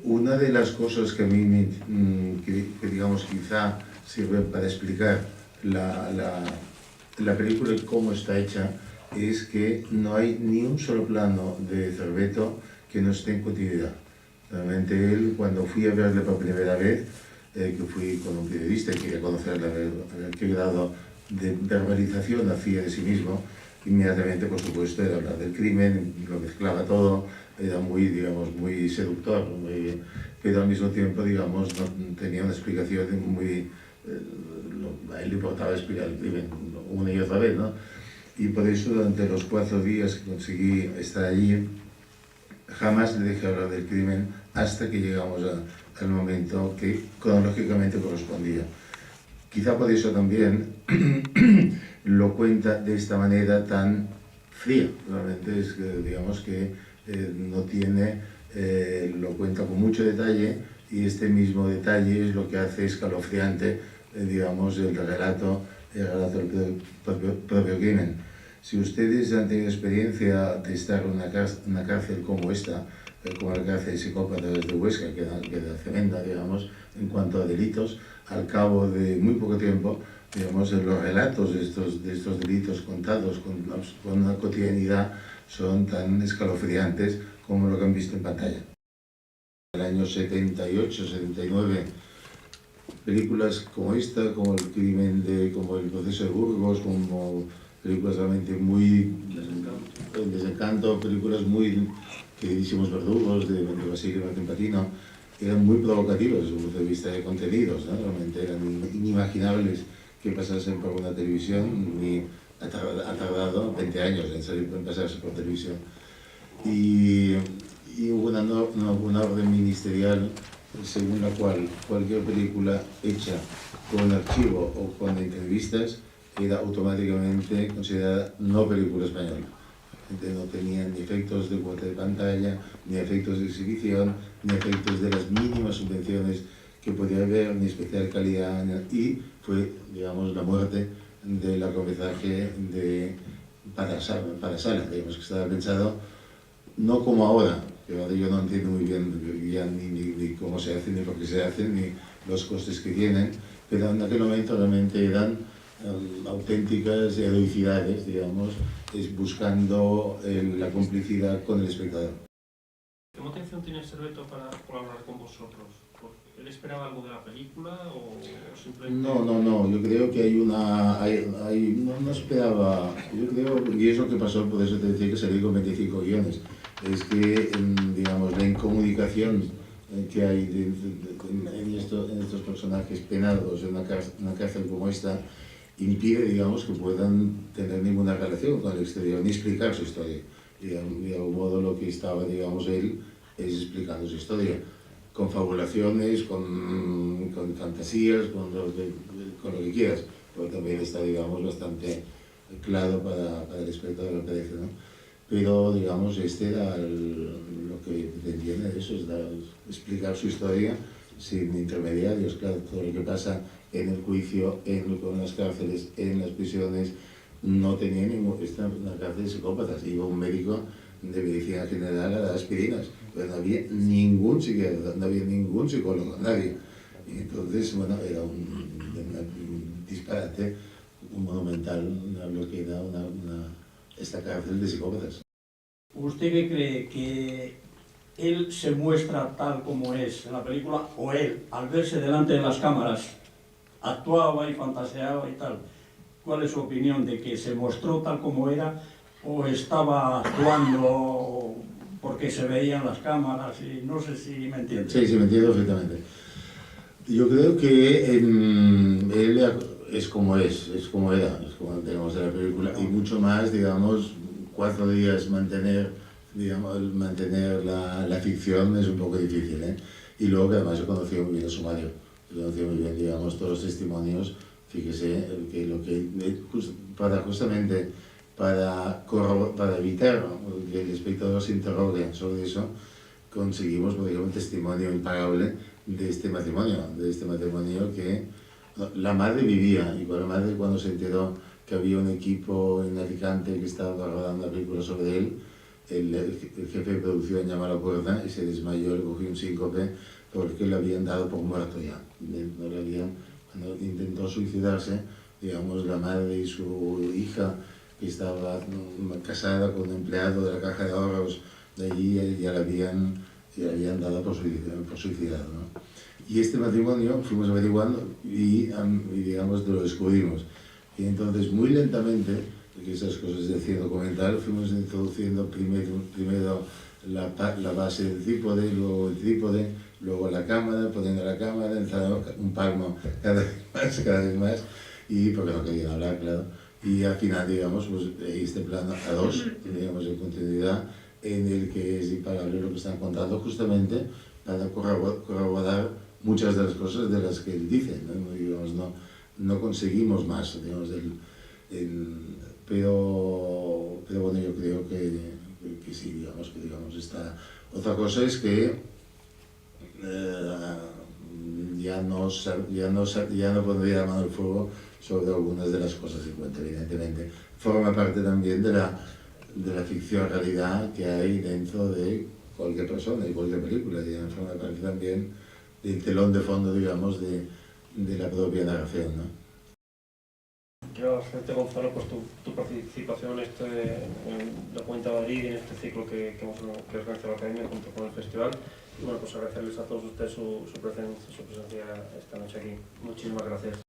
Una de las cosas que a mí que digamos quizá sirve para explicar la película y cómo está hecha es que no hay ni un solo plano de Cerveto que no esté en continuidad. Realmente él, cuando fui a verle por primera vez, que fui con un periodista y quería conocerle, a ver qué grado de verbalización hacía de sí mismo, inmediatamente, por supuesto, era hablar del crimen, lo mezclaba todo, era muy, digamos, muy seductor, pero al mismo tiempo, digamos, no tenía una explicación muy... a él le importaba explicar el crimen una y otra vez, ¿no? Y por eso, durante los 4 días que conseguí estar allí, jamás le dejé hablar del crimen hasta que llegamos al momento que cronológicamente correspondía. Quizá por eso también lo cuenta de esta manera tan fría. Realmente es que, digamos que no tiene, lo cuenta con mucho detalle y este mismo detalle es lo que hace escalofriante, digamos, el relato del propio crimen. Si ustedes han tenido experiencia de estar en una cárcel como esta, como la cárcel de psicópatas de Huesca, que era tremenda, digamos, en cuanto a delitos, al cabo de muy poco tiempo, digamos, los relatos de estos delitos contados con una cotidianidad son tan escalofriantes como lo que han visto en pantalla. En el año 78, 79, películas como esta, como como El proceso de Burgos, como películas realmente muy... Desencanto, películas muy queridísimos verdugos de Basilio Martín Patino, eran muy provocativos desde un punto de vista de contenidos, ¿no? Realmente eran inimaginables que pasasen por una televisión, ni ha tardado 20 años en pasarse por televisión. Y hubo una orden ministerial según la cual cualquier película hecha con archivo o con entrevistas era automáticamente considerada no película española. No tenían ni efectos de cuota de pantalla, ni efectos de exhibición, ni efectos de las mínimas subvenciones que podía haber, ni especial calidad, y fue, digamos, la muerte del largometraje para sala, digamos, que estaba pensado no como ahora, que ahora yo no entiendo muy bien ya ni cómo se hace, ni por qué se hace, ni los costes que tienen, pero en aquel momento realmente eran auténticas heroicidades, digamos, buscando la complicidad con el espectador. ¿Qué motivación tiene Serveto para colaborar con vosotros? ¿Él esperaba algo de la película o simplemente...? No, yo creo que no esperaba, yo creo, y es lo que pasó, por eso te decía que salí con 25 guiones, es que, digamos, la incomunicación que hay en estos personajes penados en una cárcel como esta, impide, digamos, que puedan tener ninguna relación con el exterior, ni explicar su historia. Y de algún modo lo que estaba, digamos, él es explicando su historia, con fabulaciones, con fantasías, con lo que quieras, pero también está, digamos, bastante claro para el espectador, me parece, ¿no? Pero, digamos, era lo que pretendía de eso, es explicar su historia sin intermediarios. Claro, todo lo que pasa en el juicio, en las cárceles, en las prisiones, no tenía esta una cárcel de psicópatas. Iba un médico de medicina general a dar aspirinas, pero no había ningún psiquiatra, no había ningún psicólogo, nadie. Y entonces, bueno, era un disparate, un monumental, lo que era esta cárcel de psicópatas. ¿Usted qué cree? ¿Que él se muestra tal como es en la película o él, al verse delante de las cámaras, actuaba y fantaseaba y tal? ¿Cuál es su opinión de que se mostró tal como era o estaba actuando porque se veían las cámaras? Y no sé si me entiende. Sí, me entiendo perfectamente. Yo creo que él es como era, es como tenemos en la película, y mucho más, digamos, 4 días mantener la ficción es un poco difícil, ¿eh? Y luego que además he conocido muy bien a su marido, he conocido muy bien, digamos, todos los testimonios. Fíjese que justamente para evitar que el espectador se interrogue sobre eso, conseguimos, por ejemplo, un testimonio impagable de este matrimonio que la madre vivía, y la madre, cuando se enteró que había un equipo en Alicante que estaba rodando una película sobre él, el jefe de producción llamó a la puerta y se desmayó, le cogió un síncope porque le habían dado por muerto ya. No le habían, cuando intentó suicidarse, digamos, la madre y su hija, que estaba casada con un empleado de la caja de ahorros de allí, ya le habían dado por suicidado, ¿no? Y este matrimonio fuimos averiguando y digamos, lo descubrimos. Y entonces, muy lentamente, porque esas cosas decía documental, fuimos introduciendo primero la base del trípode, luego el trípode, luego la cámara, poniendo la cámara, entrando un palmo cada vez más, y porque no querían hablar, claro. Y al final, digamos, pues este plano a dos, digamos, en continuidad, en el que es imparable lo que están contando, justamente para corroborar muchas de las cosas de las que él dice, ¿no? Digamos, no conseguimos más, digamos, pero bueno, yo creo que sí, digamos, está. Otra cosa es que ya no pondría la mano al fuego sobre algunas de las cosas que cuenta, evidentemente. Forma parte también de la ficción realidad que hay dentro de cualquier persona y cualquier película, digamos, forma parte también del telón de fondo, digamos, de la propia narración, ¿no? Quiero agradecerte, Gonzalo, pues tu participación en la Cuenta de Madrid y en este ciclo que organiza la Academia junto con el festival. Y bueno, pues agradecerles a todos ustedes su presencia esta noche aquí. Muchísimas gracias.